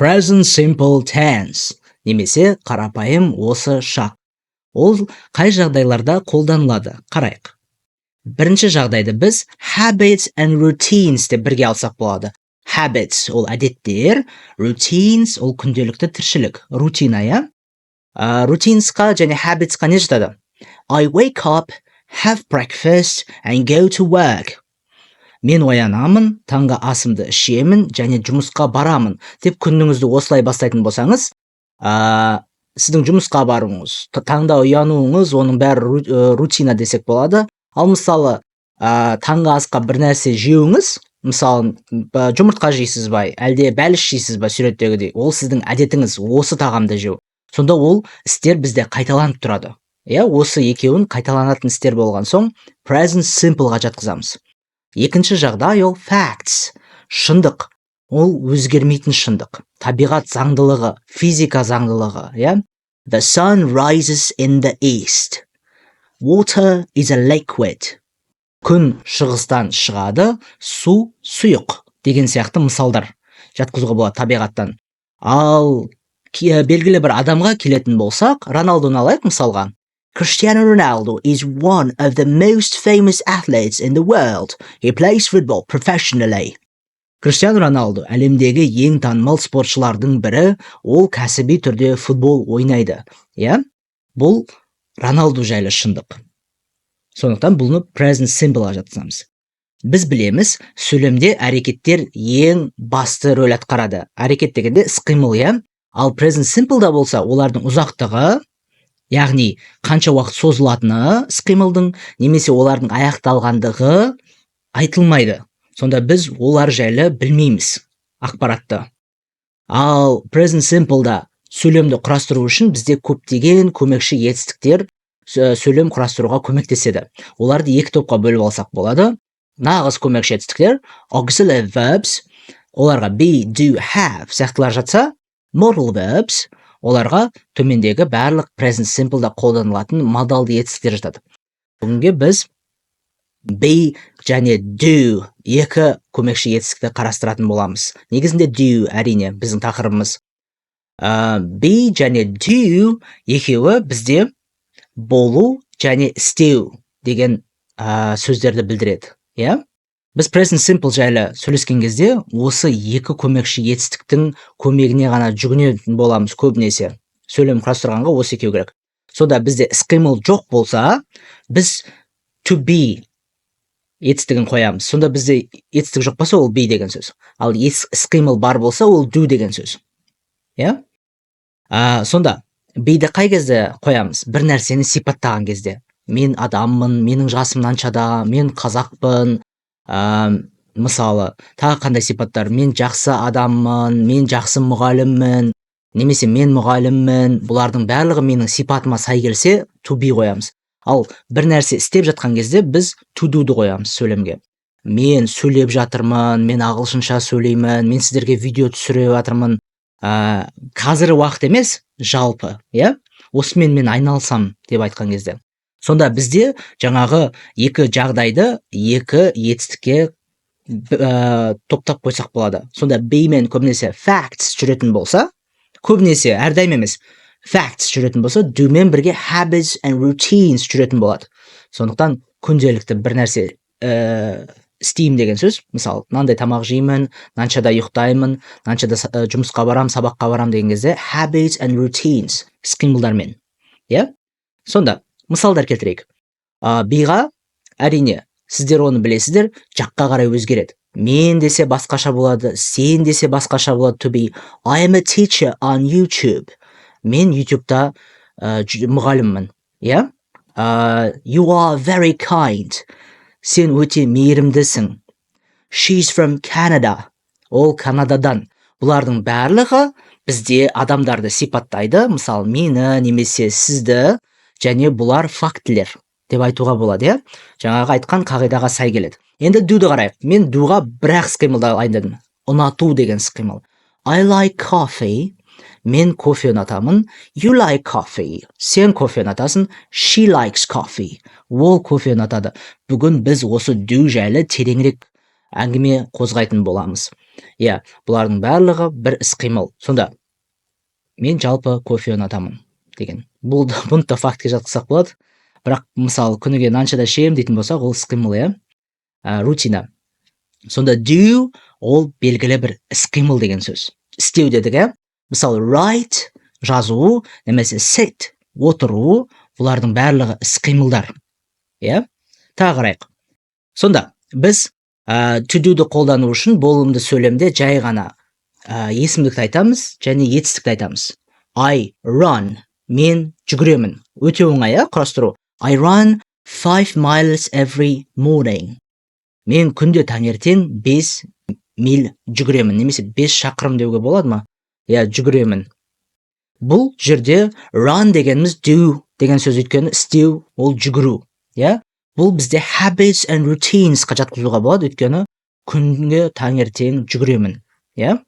Present simple tense немесе қарапайым осы шақ. Ол қай жағдайларда қолданылады? Қарайық. Бірінші жағдайды біз habits and routines деп бірге алсақ болады. Habits ол әдеттер, routines ол күнделікті тіршілік, рутина, иә? Routinesқа және habitsқа не жатады? I wake up, have breakfast and go to work. Мен оянамын, таңғы асымды ішемін және жұмысқа барамын деп күніңізді осылай бастайтын болсаңыз, сіздің жұмысқа баруыңыз, таңда оянуыңыз, оның бәрі рутина десек болады. Ал мысалы, таңғы асқа бір нәрсе жеуіңіз, мысалы, жұмыртқа жейсіз ба, әлде бәліш жейсіз ба суреттегідей, ол сіздің әдетіңіз, осы тағамды жеу. Сонда ол істер бізде қайталанып тұрады. Осы екеуін қайталанатын істер болған соң, present simple-ға жатқызамыз. Екінші жағдай ол facts, шындық. Ол өзгермейтін шындық. Табиғат заңдылығы, физика заңдылығы, The sun rises in the east. Water is a liquid. Күн шығыстан шығады, су сұйық деген сияқты мысалдар жатқызуға болады табиғаттан. Ал белгілі бір адамға келетін болсақ, Роналдоны алайық мысалға. Cristiano Ronaldo is one of the most famous athletes in the world. He plays football professionally. Cristiano Ronaldo әлемдегі ең танымал спортшылардың бірі, ол кәсіби түрде футбол ойнайды. Бұл Роналду жайлы шындық. Сондықтан бұны present simple-ға жатқызамыз. Біз білеміз, сөйлемде әрекеттер ең басты рөл атқарады. Әрекет дегенде іс-қимыл, Ал present simple-да болса, олардың ұзақтығы, яғни қанша уақыт созылатыны іс-қимылдың, немесе олардың аяқталғандығы айтылмайды. Сонда біз олар жайлы білмейміз ақпаратты. Ал present simple-да сөйлемді құрастыру үшін бізде көптеген көмекші етістіктер сөйлем құрастыруға көмектеседі. Оларды екі топқа бөліп алсақ болады. Нағыз көмекші етістіктер, auxiliary verbs, оларға be, do, have сияқтылар жатса, modal verbs, оларға төмендегі барлық present simple-да қолданылатын модалды етістіктер жатады. Бүгінге біз be және do екі көмекші етістікті қарастыратын боламыз. Негізінде do әрине біздің тақырыбымыз. Be және do екеуі бізде болу және істеу деген сөздерді білдіреді. Біз present simple жайлы сөйлескен кезде осы екі көмекші етістіктің көмегіне ғана жүгінетін боламыз көбінесе. Сөйлем құрастырғанға осы екеу керек. Сонда бізде іс-қимыл жоқ болса, біз to be етістігін қоямыз. Сонда бізде етістік жоқ болса, ол be деген сөз. Ал іс-қимыл бар болса, ол do деген сөз. Сонда be'ді қай кезде қоямыз? Бір нәрсені сипаттаған кезде. Мен адаммын, менің жасым мынаншада, мен қазақпын, мысалы, тағы қандай сипаттар? Мен жақсы адаммын, мен жақсы мұғаліммін, немесе мен мұғаліммін. Бұлардың барлығы менің сипатыма сай келсе, to be қоямыз. Ал бір нәрсе істеп жатқан кезде біз to do'ды қоямыз сөйлемге. Мен сөйлеп жатырмын, мен ағылшынша сөйлеймін, мен сіздерге видео түсіріп жатырмын. Қазіргі уақыт емес, жалпы, осымен мен айналсам деп айтқан кезде. Сонда бізде жаңағы екі жағдайды екі етістікке топтап қойсақ болады. Сонда be мен көбінесе facts жүретін болса, көбінесе әрдайым емес, facts жүретін болса, do мен бірге habits and routines жүретін болады. Сондықтан күнделікті бір нәрсе істеймін деген сөз, мысалы, мынандай тамақ жеймін, мынаншада ұйықтаймын, мынаншада жұмысқа барам, сабаққа барам деген кезде habits and routines іс-қимылдармен. Сонда мысалдар келтірейік. Beға әрине сіздер оны білесіздер, жаққа қарай өзгереді. Мен десе басқаша болады, сен десе басқаша болады. To be, I am a teacher on YouTube. Мен YouTube'да мұғаліммін. You are very kind. Сен өте мейірімдісің. She's from Canada. Ол Канададан. Бұлардың барлығы бізде адамдарды сипаттайды. Мысалы, мені немесе сізді, және бұлар фактілер деп айтуға болады. Жаңағы айтқан қағидаға сай келеді. Енді do'ды қарайық. Мен do'ға бір-ақ іс-қимылды айдадым. Ұнату деген іс-қимыл. I like coffee. Мен кофе ұнатамын. You like coffee. Сен кофе ұнатасың. She likes coffee. Ол кофе ұнатады. Бүгін біз осы do жайлы тереңірек әңгіме қозғайтын боламыз. Иә, бұлардың барлығы бір іс-қимыл. Сонда мен жалпы кофе ұнатамын деген. Бұны да фактке жатқызсақ болады. Бірақ мысалы күніге мынаншада ішемін дейтін болсақ, ол іс-қимыл, иә? Рутина. Сонда do ол белгілі бір іс-қимыл деген сөз. Істеу дедік, иә? Мысалы write жазу, немесе sit отыру, бұлардың барлығы іс-қимылдар. Иә? Тағы қарайық. Сонда біз to do-ды қолдану үшін болымды сөйлемде жай ғана есімдікті айтамыз және етістікті айтамыз. I run, мен жүгіремін. Өте оңай, құрастыру. I run 5 miles every morning. Мен күнде таңертең 5 миль жүгіремін, немесе 5 шақырым деуге болады ма? Иә, жүгіремін. Бұл жерде run дегеніміз do деген сөз, өйткені істеу ол жүгіру. Иә? Бұл бізде habits and routines жатқызуға болады, өйткені күнге таңертең жүгіремін. Иә?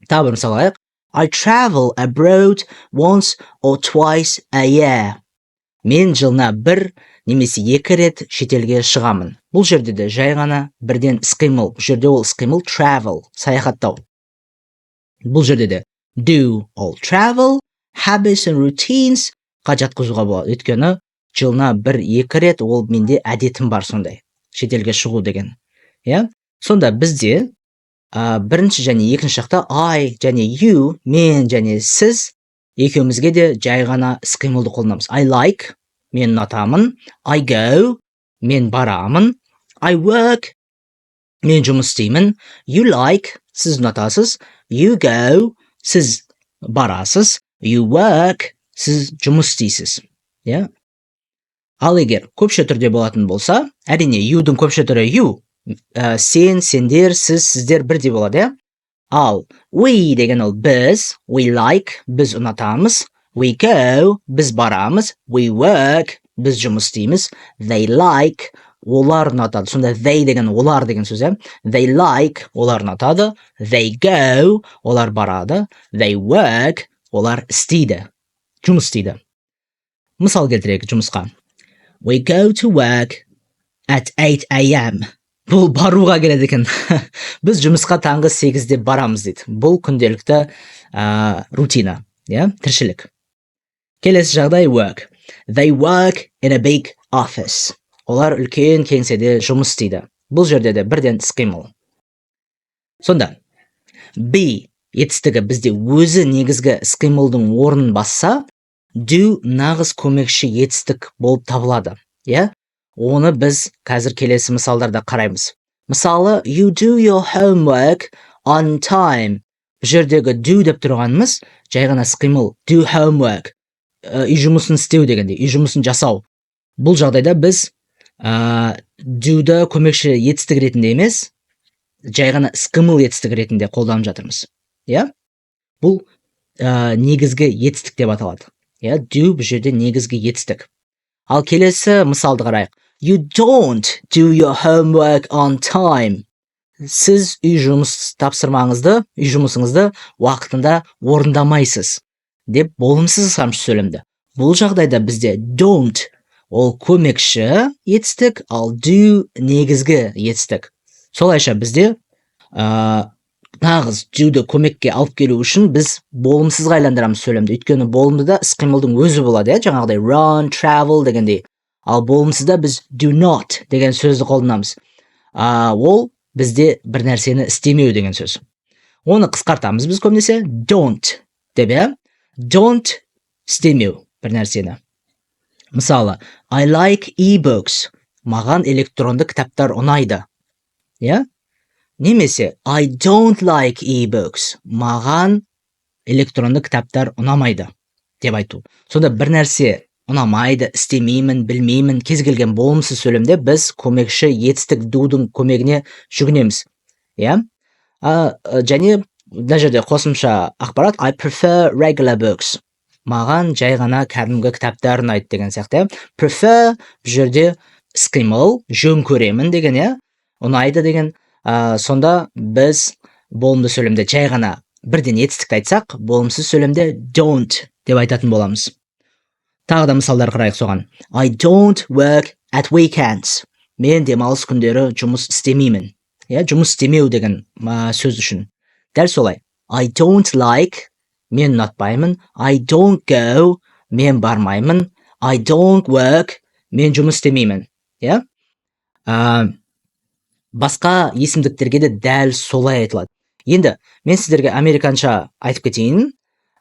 Тағы бір мысал алайық. I travel abroad once or twice a year. Мен жылына 1 немесе 2 рет шетелге шығамын. Бұл жерде де жай ғана бірден іс-қимыл. Бұл жерде ол іс-қимыл travel, саяхаттау. Бұл жерде де do all travel, habits and routines жатқызуға болады, өйткені жылына 1-2 рет ол менде әдетім бар сондай, шетелге шығу деген. Иә? Сонда бізде бірінші және екінші жақта I және you, мен және сіз екеумізге де жай ғана іс-қимылды қолданамыз. I like, мен ұнатамын. I go, мен барамын. I work, мен жұмыс істеймін. You like, сіз ұнатасыз. You go, сіз барасыз. You work, сіз жұмыс істейсіз. Иә? Ал егер көпше түрде болатын болса, әрине you'дың көпше түрі you. Сен, сендер, сіз, сіздер бірдей болады, иә? Ал we деген ол біз, we like, біз ұнатамыз, we go, біз барамыз, we work, біз жұмыс істейміз, they like, олар ұнатады. Сонда they деген олар деген сөз, иә? They like, олар ұнатады, they go, олар барады, they work, олар істейді, жұмыс істейді. Мысал келтірейік жұмысқа. We go to work at 8 a.m. Бұл баруға келеді екен. Біз жұмысқа таңғы 8-де барамыз дейді. Бұл күнделікті рутина, тіршілік. Келесі жағдай work. They work in a big office. Олар үлкен кеңседе жұмыс істейді. Бұл жерде де бірден іс-қимыл. Сонда be етістігі бізде өзі негізгі іс-қимылдың орнын басса, do нағыз көмекші етістік болып табылады. Оны біз қазір келесі мысалдарда қараймыз. Мысалы, you do your homework on time. Бұл жердегі do деп тұрғанымыз жай ғана іс-қимыл. Do homework. Үй жұмысын істеу дегенде, үй жұмысын жасау. Бұл жағдайда біз do-ды көмекші етістік ретінде емес, жай ғана іс-қимыл етістік ретінде қолданып жатырмыз. Бұл негізгі етістік деп аталады. Do бұл жерде негізгі етістік. Ал келесі мысалды қарайық. You don't do your homework on time. Сіз үй жұмысыңызды уақытында орындамайсыз деп болымсыз қамшы сөйлемді. Бұл жағдайда бізде don't ол көмекші етістік, ал do негізгі етістік. Солайша бізде нағыз do-ды көмекке алып келу үшін біз болымсызға айландырамыз сөйлемді. Өйткені болымдыда іс-қимылдың өзі болады, жаңағыдай run, travel дегендей. Ал болымсызда біз do not деген сөзді қолданамыз. Ол бізде бір нәрсені істемеу деген сөз. Оны қысқартамыз біз көбінесе don't деп, don't істемеу бір нәрсені. Мысалы, I like e-books. Маған электронды кітаптар ұнайды. Немесе I don't like e-books. Маған электронды кітаптар ұнамайды деп айту. Сонда бір нәрсе ұнамайды, істемеймін, білмеймін, кез келген болымсыз сөйлемде біз көмекші етістік do-дың көмегіне жүгінеміз. Және мына жерде қосымша ақпарат I prefer regular books. Маған жай ғана кәдімгі кітаптар ұнайды деген сияқты. Prefer бұл жерде іс-қимыл, жөн көремін деген, ұнайды деген. Сонда біз болымды сөйлемде жай ғана бірден етістікті айтсақ, болымсыз сөйлемде don't деп айтатын боламыз. Тағы да мысалдар қарайық соған. I don't work at weekends. Мен демалыс күндері жұмыс істемеймін. иә, жұмыс істемеу деген сөз үшін. Дәл солай. I don't like, мен ұнатпаймын. I don't go, мен бармаймын. I don't work, мен жұмыс істемеймін. иә. Басқа есімдіктерге де дәл солай айтылады. Енді мен сіздерге американша айтып кетейін.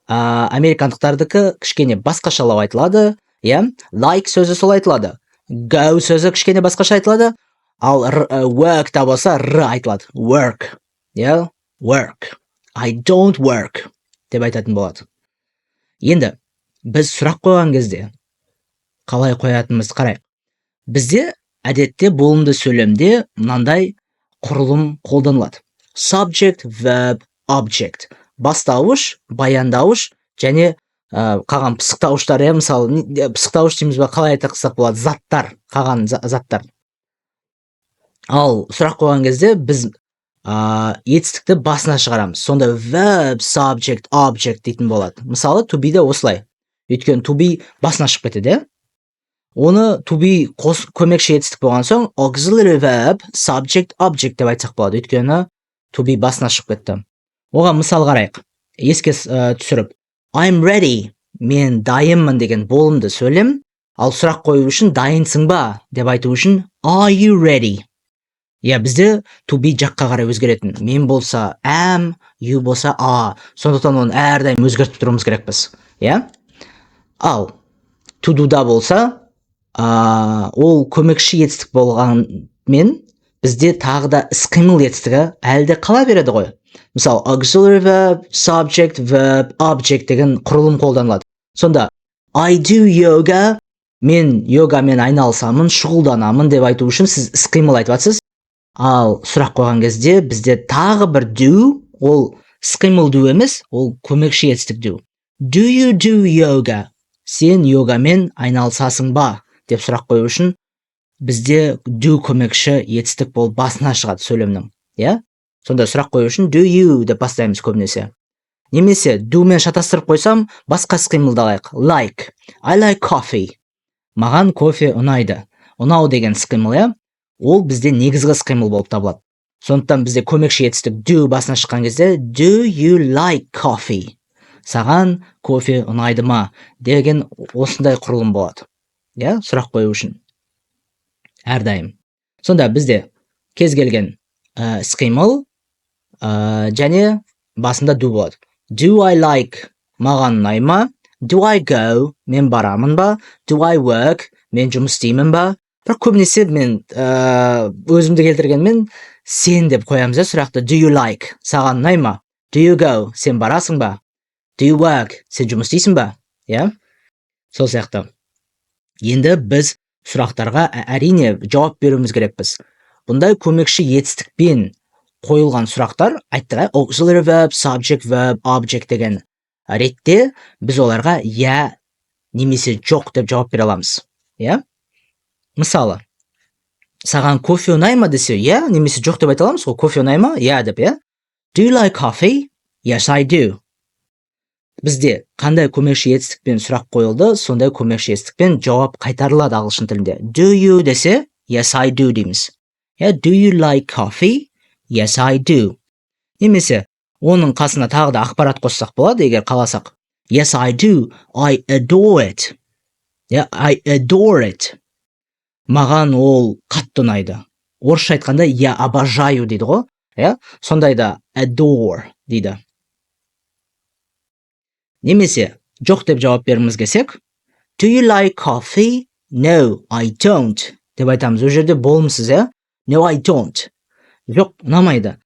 Американдықтардікі кішкене басқашалау айтылады. иә. Like сөзі солай айтылады. Go сөзі кішкене басқаша айтылады. Ал work та болса айтылады. Work. иә. Work. I don't work деп айтатын болады. Енді біз сұрақ қойған кезде қалай қоятынымызды қарайық. Бізде әдетте болымды сөйлемде мынандай құрылым қолданылады. Subject, verb, object. Бастауыш, баяндауыш және қалған пысықтауыштар, мысалы пысықтауыш дейміз бе, қалай айтсақ болады, заттар, қалған заттар. Ал сұрақ қойған кезде біз етістікті басына шығарамыз. Сонда verb, subject, object дейтін болады. Мысалы to be де осылай. Өйткені to be басына шығып кетеді. Оны to be көмекші етістік болған соң auxiliary verb, subject, object деп айтсақ болады. Өйткені to be басына шығып кетті. Оған мысал қарайық. Еске түсіріп. I'm ready, мен дайынмын деген болымды сөйлем. Ал сұрақ қою үшін дайынсың ба деп айту үшін are you ready? Иә, бізде to be жаққа қарай өзгеретін. Мен болса am, you болса are. Сондықтан оны әрдайым өзгертіп тұруымыз керекпіз. Иә? Ал to do-да болса, ол көмекші етістік болғанмен бізде тағы да іс-қимыл етістігі әлде қала береді ғой. Мысалы, auxiliary verb, subject, verb, object деген құрылым қолданылады. Сонда I do yoga, мен йогамен айналысамын, шұғылданамын деп айту үшін сіз іс-қимыл айтып жатсыз. Ал сұрақ қойған кезде бізде тағы бір do, ол іс-қимыл do емес, ол көмекші етістік do. Do you do yoga? Сен йогамен айналысасың ба деп сұрақ қою үшін бізде do көмекші етістік болып басына шығады сөйлемнің. Иә? Сонда сұрақ қою үшін do you деп бастаймыз көбінесе. Немесе do мен шатастырып қойсам, басқа іс-қимылды алайық. Like. I like coffee. Маған кофе ұнайды. Ұнау деген іс-қимыл, иә? Ол бізде негізгі іс-қимыл болып табылады. Сондықтан бізде көмекші етістік do басына шыққан кезде do you like coffee? Саған кофе ұнайды ма деген осындай құрылым болады. Иә, сұрақ қою үшін. Әрдайым. Сонда бізде кез келген іс-қимыл және басында do болады. Do I like? Маған ұнай ма? Do I go? Мен барамын ба? Do I work? Мен жұмыс істеймін ба? Бірақ көбінесе мен өзімді келтіргенмен сен деп қоямыз сұрақты. Do you like? Саған ұнай ма? Do you go? Сен барасың ба? Do you work? Сен жұмыс істейсің ба? Иә? Сол сияқты. Енді біз сұрақтарға әрине жауап беруіміз керекпіз. Бұндай көмекші етістікпен қойылған сұрақтар, айттық, auxiliary verb, subject, verb, object деген ретте біз оларға я немесе жоқ деп жауап бере аламыз. Иә? Мысалы, саған кофе ұнай ма десе, я немесе жоқ деп айта аламыз ғой. Кофе ұнай ма? Я деп, иә? Do you like coffee? Yes, I do. Бізде қандай көмекші етістікпен сұрақ қойылды, сондай көмекші етістікпен жауап қайтарылады ағылшын тілінде. Do you десе, yes, I do дейміз. Do you like coffee? Yes, I do. Немесе оның қасына тағы да ақпарат қоссақ болады, егер қаласақ. Yes, I do. I adore it. I adore it. Маған ол қатты ұнайды. Орысша айтқанда я обожаю дейді ғой. Сондайда adore дейді. Немесе жоқ деп жауап беруіміз келсек, Do you like coffee? No, I don't. Деп айтамыз. Ол жерде болымсыз, No, I don't. Жоқ, ұнамайды.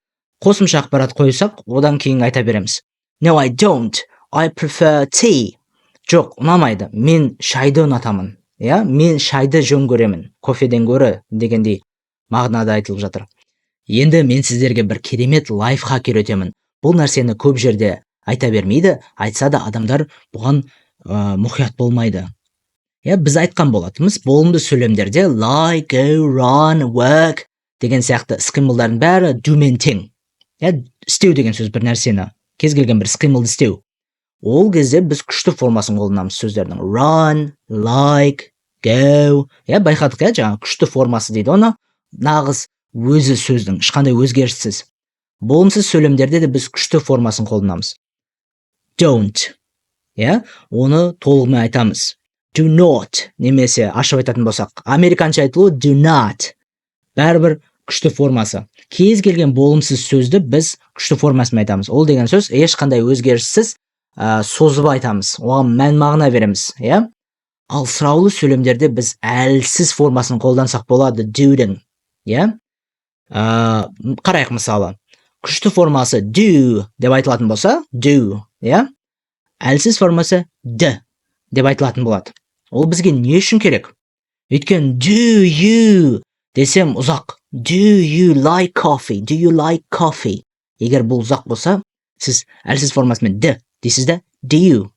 Қосымша ақпарат қойсақ, одан кейін айта береміз. No, I don't. I prefer tea. Жоқ, ұнамайды. Мен шайды ұнатамын. Мен шайды жөн көремін. Кофеден гөрі дегендей мағынада айтылып жатыр. Енді мен сіздерге бір керемет лайфхак үйретемін. Бұл нәрсені көп жерде айта бермейді, айтса да адамдар бұған мұқият болмайды. Біз айтқан болатынбыз, болымды сөйлемдерде lie, go, run, work деген сияқты іс-қимылдардың бәрі do мен тең. Істеу деген сөз бір нәрсені, кез келген бір іс-қимылды істеу. Ол кезде біз күшті формасын қолданамыз сөздердің. Run, like, go. Байқадық, жаңа күшті формасы дейді оны. Нағыз өзі сөздің, ешқандай өзгеріссіз. Болымсыз сөйлемдерде де біз күшті формасын қолданамыз. Don't, оны толығымен айтамыз. Do not, немесе ашып айтатын болсақ, американша айтылуы do not. Бәрібір күшті формасы. Кез келген болымсыз сөзді біз күшті формасын айтамыз. Ол деген сөз ешқандай өзгеріссіз созып айтамыз. Оған мән мағына береміз, Ал сұраулы сөйлемдерде біз әлсіз формасын қолдансақ болады, do'дің, Қарайық мысалы. Күшті формасы do деп айтылатын болса, do, Әлсіз формасы d деп айтылатын болады. Ол бізге не үшін керек? Өйткені do you десем ұзақ. Do you like coffee? Do you like coffee? Егер бұл ұзақ болса, сіз әлсіз формасымен d дейсіз де, do you?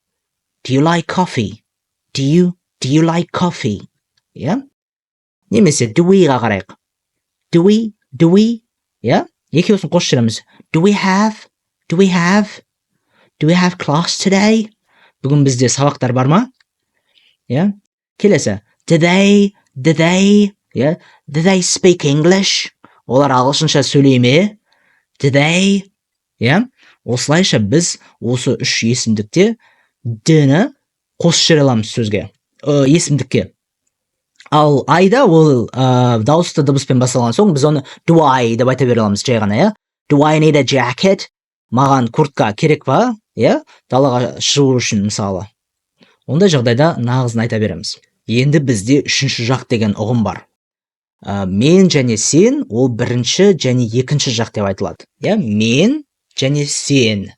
Do you like coffee? Do you like coffee? Немесе do we-ға қарайық. Do we? Екеуісін қосып жүреміз. Do we have class today? Бүгін бізде сабақтар бар ма? Келесі. Do they speak English? Олар ағылшынша сөйлей ме? Do they? Осылайша біз осы үш есімдікте d-ні қосып жүре аламыз сөзге. Есімдікке. Ал I-да ол дауысты дыбыспен басталған соң біз оны do I деп айта бере аламыз жай ғана, Do I need a jacket? Маған куртка керек па? Далаға шығу үшін мысалы. Ондай жағдайда нағызын айта береміз. Енді бізде үшінші жақ деген ұғым бар. Мен және сен ол бірінші және екінші жақ деп айтылады. Мен және сен.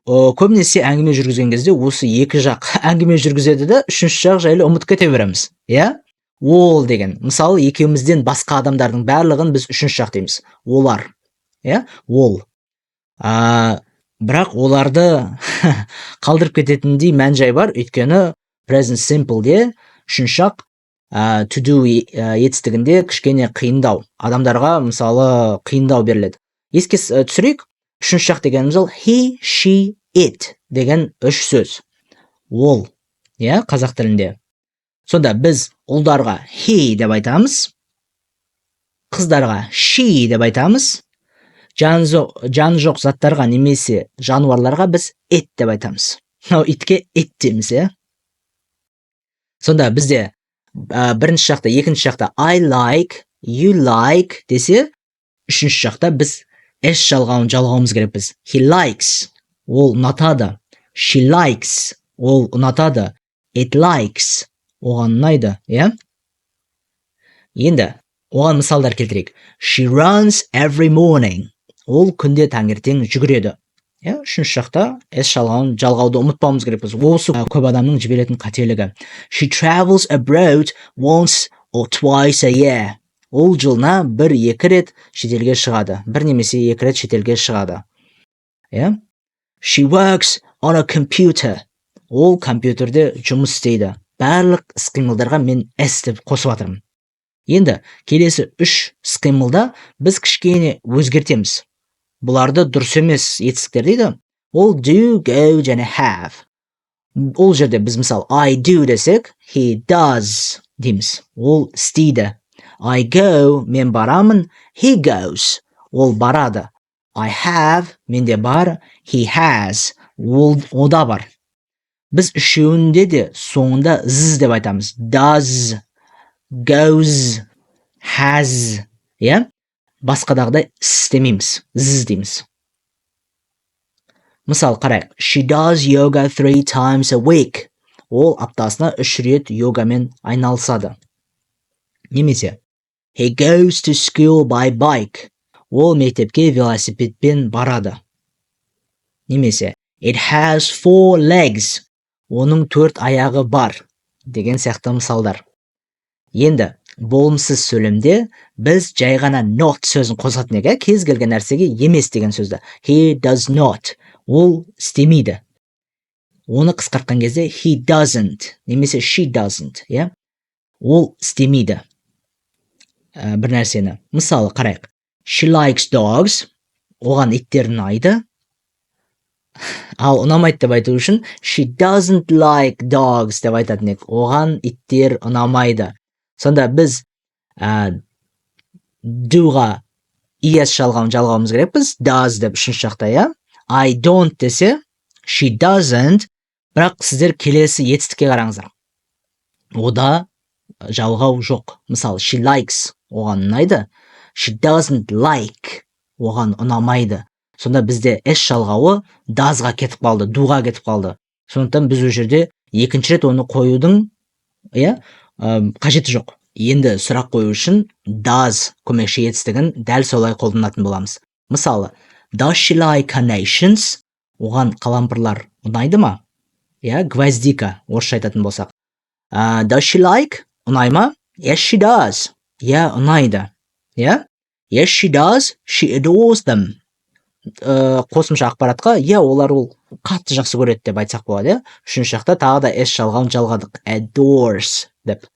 Көбінесе әңгіме жүргізген кезде осы екі жақ әңгіме жүргізеді де, үшінші жақ жайлы ұмытып кете береміз. Ол деген. Мысалы, екеумізден басқа адамдардың барлығын біз үшінші жақ дейміз. Олар. Ол. Бірақ оларды қалдырып кететіндей мән жай бар, өйткені present simple-де үшінші жақ to do етістігінде кішкене қиындау. Адамдарға мысалы қиындау беріледі. Еске түсірейік, үшінші жақ дегеніміз ол he, she, it деген үш сөз. Ол, қазақ тілінде. Сонда біз ұлдарға he деп айтамыз, қыздарға she деп айтамыз, жаны жоқ заттарға немесе жануарларға біз it деп айтамыз. Итке it дейміз, Сонда бізде бірінші жақта, екінші жақта I like, you like десе, үшінші жақта біз S жалғауын жалғауымыз керек біз. He likes, ол ұнатады. She likes, ол ұнатады. It likes, оған ұнайды, Енді, оған мысалдар келтірейік. She runs every morning, ол күнде таңертең жүгіреді. Үшінші жақта S жалғауды ұмытпауымыз керек біз. Осы көп адамның жіберетін қателігі. She travels abroad once or twice a year. Ол жылына бір-екі рет шетелге шығады. Бір немесе екі рет шетелге шығады. She works on a computer. Ол компьютерде жұмыс істейді. Барлық іс-қимылдарға мен S деп қосып жатырмын. Енді келесі үш іс-қимылда біз кішкене өзгертеміз. Бұларды дұрыс емес етістіктер дейді. Ол do, go және have. Ол жерде біз мысалы I do десек, he does дейміз. Ол істейді. I go, мен барамын, he goes, ол барады. I have, менде бар, he has, ода бар. Біз үшеуінде де соңында z деп айтамыз. Does, goes, has, басқадағыдай істемейміз, z дейміз. Мысал қарайық. She does yoga 3 times a week. Ол аптасына 3 рет йогамен айналысады. Немесе He goes to school by bike. Ол мектепке велосипедпен барады. Немесе It has 4 legs. Оның 4 аяғы бар. Деген сияқты мысалдар. Енді болымсыз сөйлемде біз жай ғана not сөзін қосатын едік, кез келген нәрсеге емес деген сөзді. He does not. Ол істемейді. Оны қысқартқан кезде he doesn't немесе she doesn't, Ол істемейді. Бір нәрсені. Мысалы қарайық. She likes dogs. Оған иттер ұнайды. Ал ұнамайды деп айту үшін she doesn't like dogs деп айтатын едік. Оған иттер ұнамайды. Сонда біз doға es жалғауымыз керекпіз. Does деп үшінші жақта, иә. I don't десе, she doesn't, бірақ сіздер келесі етістікке қараңыздар. Ода жалғау жоқ. Мысалы, she likes, оған ұнайды. She doesn't like, оған ұнамайды. Сонда бізде s жалғауы doesға кетіп қалды, doға кетіп қалды. Сондықтан біз ол жерде екінші рет оны қоюдың қажеті жоқ. Енді сұрақ қою үшін does көмекші етістігін дәл солай қолданатын боламыз. Мысалы, does she like carnations? Оған қалампырлар ұнайды ма? Гвоздика, орысша айтатын болсақ. Does she like? Ұнай ма? Yes, she does. Ұнайды. Yes, she does. She adores them. Қосымша ақпаратқа, олар ол қатты жақсы көреді деп айтсақ болады. Үшінші жақта тағы да s жалғауын жалғадық. Adores деп.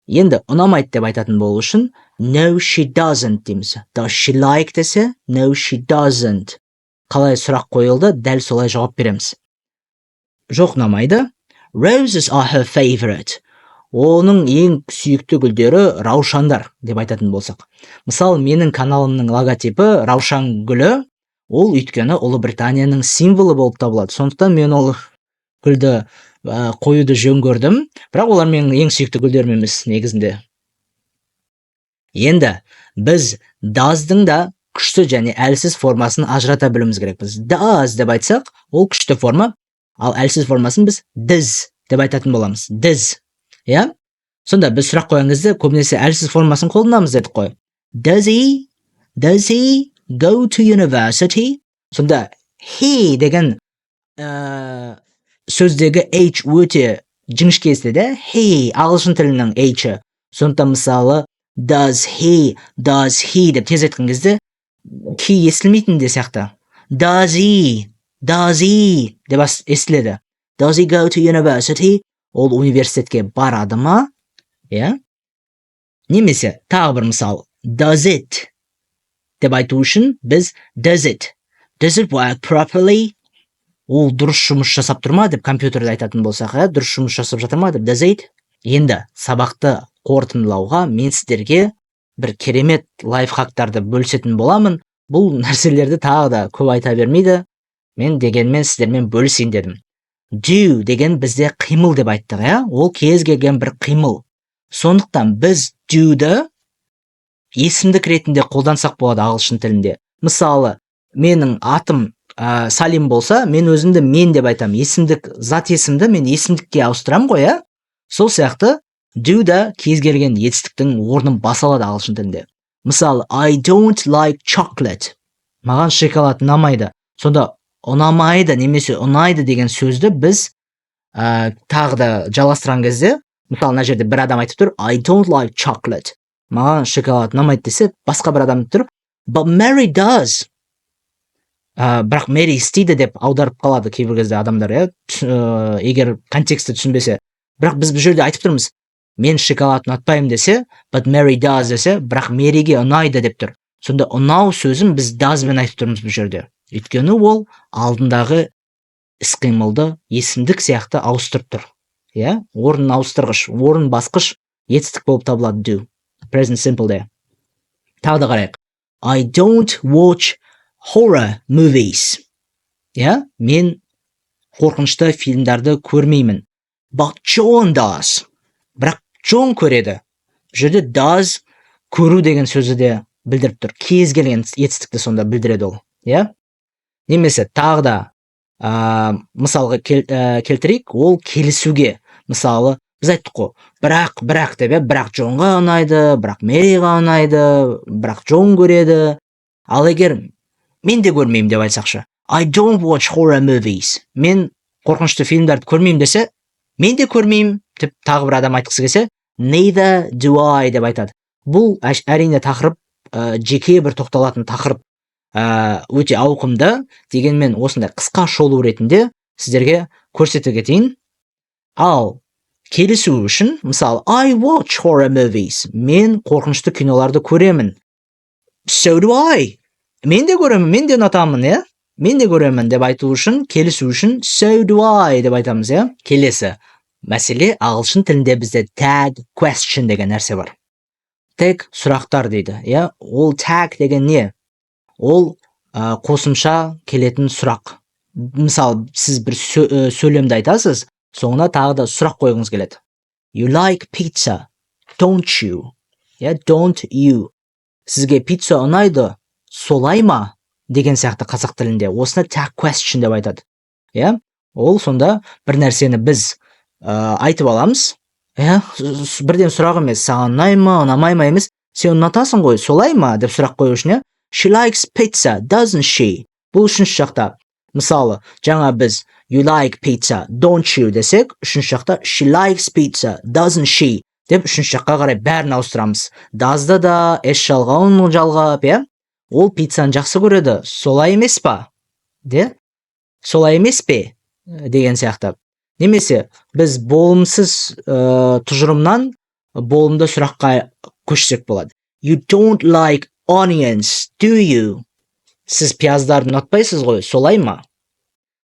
Енді ұнамайды деп айтатын болу үшін no, she doesn't дейміз. Does she like десе, no, she doesn't. Қалай сұрақ қойылды, дәл солай жауап береміз. Жоқ, ұнамайды. Roses are her favorite. Оның ең сүйікті гүлдері раушандар деп айтатын болсақ. Мысалы, менің каналымның логотипі раушан гүлі, ол өйткені Ұлыбританияның символы болып табылады. Сондықтан мен ол гүлді қоюды жөн көрдім, бірақ олар менің ең сүйікті гүлдерім емес негізінде. Енді біз does-дың да күшті және әлсіз формасын ажырата білуіміз керекпіз. Does деп айтсақ, ол күшті форма, ал әлсіз формасын біз does деп айтатын боламыз. Does. Сонда біз сұрақ қойған кезде көбінесе әлсіз формасын қолданамыз дедік қой. Does he go to university? Сонда he деген сөздегі h өте жіңішке естіледі. He ағылшын тілінің h-і. Сондықтан мысалы does he деп тез айтқан кезде he естілмейтін де сияқты. Does he деп естіледі. Does he go to university? Ол университетке барады ма? Немесе тағы бір мысал. Does it деп айту үшін біз does it work properly? Ол дұрыс жұмыс жасап тұр ма деп компьютерде айтатын болсақ, дұрыс жұмыс жасап жатыр ма деп does it. Енді сабақты қорытындылауға мен сіздерге бір керемет лайфхактарды бөлісетін боламын. Бұл нәрселерді тағы да көп айта бермейді. Мен дегенмен сіздермен бөлісейін дедім. Do деген бізде қимыл деп айттық, ол кез келген бір қимыл. Сондықтан біз do'ды есімдік ретінде қолдансақ болады ағылшын тілінде. Мысалы, менің атым Салим болса, мен өзімді мен деп айтам. Есімдік, зат есімді мен есімдікке ауыстырам ғой, Сол сияқты do да кез келген етістіктің орнын баса алады ағылшын тілінде. Мысалы, I don't like chocolate. Маған шоколад ұнамайды. Сонда ұнамайды немесе ұнайды деген сөзді біз тағы да жалғастырған кезде, мысалы, мына жерде бір адам айтып тұр, I don't like chocolate. Маған шоколад ұнамайды десе, басқа бір адам тұр, but Mary does. Бірақ Mary істейді деп аударып қалады кейбір кезде адамдар, егер контексті түсінбесе. Бірақ біз бұл жерде айтып тұрмыз, мен шоколад ұнатпаймын десе, but Mary does десе, бірақ Мэриге ұнайды деп тұр. Сонда ұнау сөзін біз does бен айтып тұрмыз бұл жерде. Өйткені ол алдындағы іс-қимылды есімдік сияқты ауыстырып тұр. Орын ауыстырғыш, орын басқыш етістік болып табылады do. Present simple'де. Тағы да қарайық. I don't watch horror movies. Мен қорқынышты фильмдарды көрмеймін. But John does. Бірақ Джон көреді. Бұл жерде does көру деген сөзі де білдіріп тұр. Кез келген етістікті сонда білдіреді ол. Немесе тағы да мысалға келтірейік, ол келісуге. Мысалы, біз айттық қой, бірақ деп, бірақ Джонға ұнайды, бірақ Мэриға ұнайды, бірақ Джон көреді. Ал егер мен де көрмеймін деп айтсақшы, I don't watch horror movies. Мен қорқынышты фильмдерді көрмеймін десе, мен де көрмеймін деп тағы бір адам айтқысы келсе, neither do I деп айтады. Бұл әрине тақырып жеке бір тоқталатын тақырып, өте ауқымды, дегенмен осындай қысқа шолу ретінде сіздерге көрсете кетейін. Ал келісу үшін, мысалы, I watch horror movies. Мен қорқынышты киноларды көремін. So do I. Мен де көремін, мен де ұнатамын, Мен де көремін деп айту үшін, келісу үшін so do I деп айтамыз, Келесі мәселе ағылшын тілінде бізде tag question деген нәрсе бар. тег сұрақтар дейді. Иә, ол tag деген не? Ол қосымша келетін сұрақ. Мысалы, сіз бір сөйлемді айтасыз, соңына тағы да сұрақ қойғыңыз келеді. You like pizza, don't you? Yeah, don't you? Сізге пицца ұнайды, солай ма? Деген сияқты қазақ тілінде. Осыны tag question деп айтады. Yeah? Ол сонда бір нәрсені біз айтып аламыз. Yeah? Бірден сұрақ емес, саған ұнай ма, ұнамай ма емес, сен ұнатасың ғой, солай ма? Деп сұрақ қою үшін. She likes pizza, doesn't she? Бұл үшінші жақта. Мысалы, жаңа біз you like pizza, don't you десек, үшінші жақта she likes pizza, doesn't she? Деп үшінші жаққа қарай бәрін ауыстырамыз. Does'ды да, s жалғауын жалғап, иә? Ол пиццаны жақсы көреді, солай емес па? Де? Солай емес пе? Деген сияқты. Немесе біз болымсыз тұжырымнан болымды сұраққа көшсек болады. You don't like onions, do you? Сіз пияздарды ұнатпайсыз ғой, солай ма?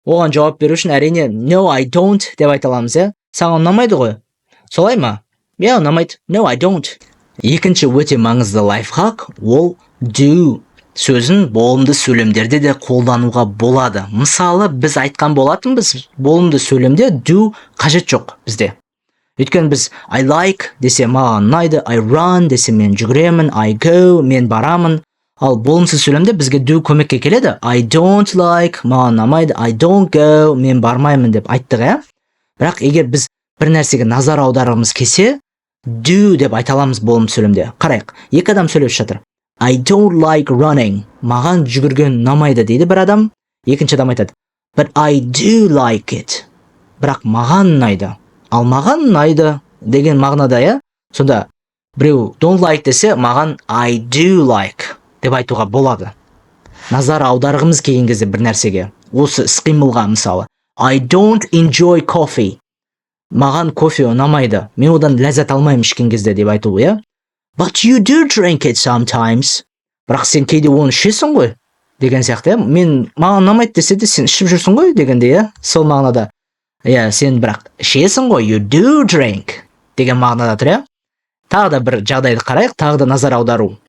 Оған жауап беру үшін әрине no I don't деп айта аламыз, иә? Саған ұнамайды ғой, солай ма? Иә, ұнамайды. No I don't. Екінші өте маңызды лайфхак ол do сөзін болымды сөйлемдерде де қолдануға болады. Мысалы, біз айтқан болатынбыз, болымды сөйлемде do қажет жоқ бізде. Өйткені біз I like десе маған ұнайды, I run десе мен жүгіремін, I go мен барамын. Ал болымсыз сөйлемде бізге do көмекке келеді. I don't like маған ұнамайды, I don't go мен бармаймын деп айттық, иә? Бірақ егер біз бір нәрсеге назар аударғымыз келсе, do деп айта аламыз болымды сөйлемде. Қарайық, екі адам сөйлеп жатыр. I don't like running. Маған жүгірген ұнамайды дейді бір адам. Екінші адам айтады. But I do like it. Бірақ маған ұнайды. Ал маған ұнайды деген мағынада, иә? Сонда біреу don't like десе, маған I do like деп айтуға болады. Назар аударғымыз келген кезде бір нәрсеге. Осы іс-қимылға мысалы. I don't enjoy coffee. Маған кофе ұнамайды. Мен одан ләззат алмаймын ішкен кезде деп айту, иә? But you do drink it sometimes. Бірақ сен кейде оны ішесің ғой деген сияқты, иә? Маған ұнамайды десе де сен ішіп жүрсің ғой дегенде, иә? Сол мағынада. Иә, сен бірақ ішесің ғой, you do drink деген мағынада тұр, иә? Тағы да бір жағдайды қарайық, тағы да назар аудару.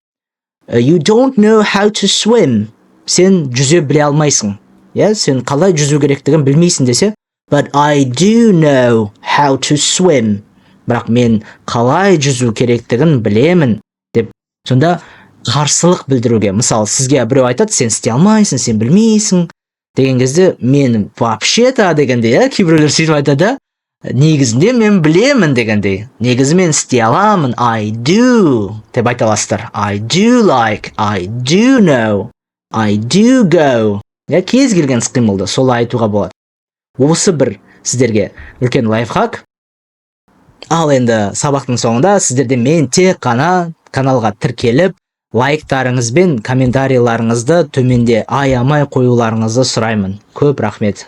You don't know how to swim. Сен жүзе біле алмайсың. Иә, сен қалай жүзу керектігін білмейсің десе, but I do know how to swim. Бірақ мен қалай жүзу керектігін білемін деп. Сонда қарсылық білдіруге. Мысалы, сізге біреу айтады, сен істей алмайсың, сен білмейсің деген кезде мен вообще-то дегенде, иә, кейбіреулер сөйтіп айтады, негізінде мен білемін дегенде. Негізі мен істей аламын, I do деп айта аласыздар. I do like, I do know, I do go. Я кез келген іс-қимылды солай айтуға болады. Осы бір сіздерге үлкен лайфхак. Ал енді сабақтың соңында сіздерде мен тек қана каналға тіркеліп, лайктарыңыз бен комментарийларыңызды төменде аямай қоюларыңызды сұраймын. Көп рахмет.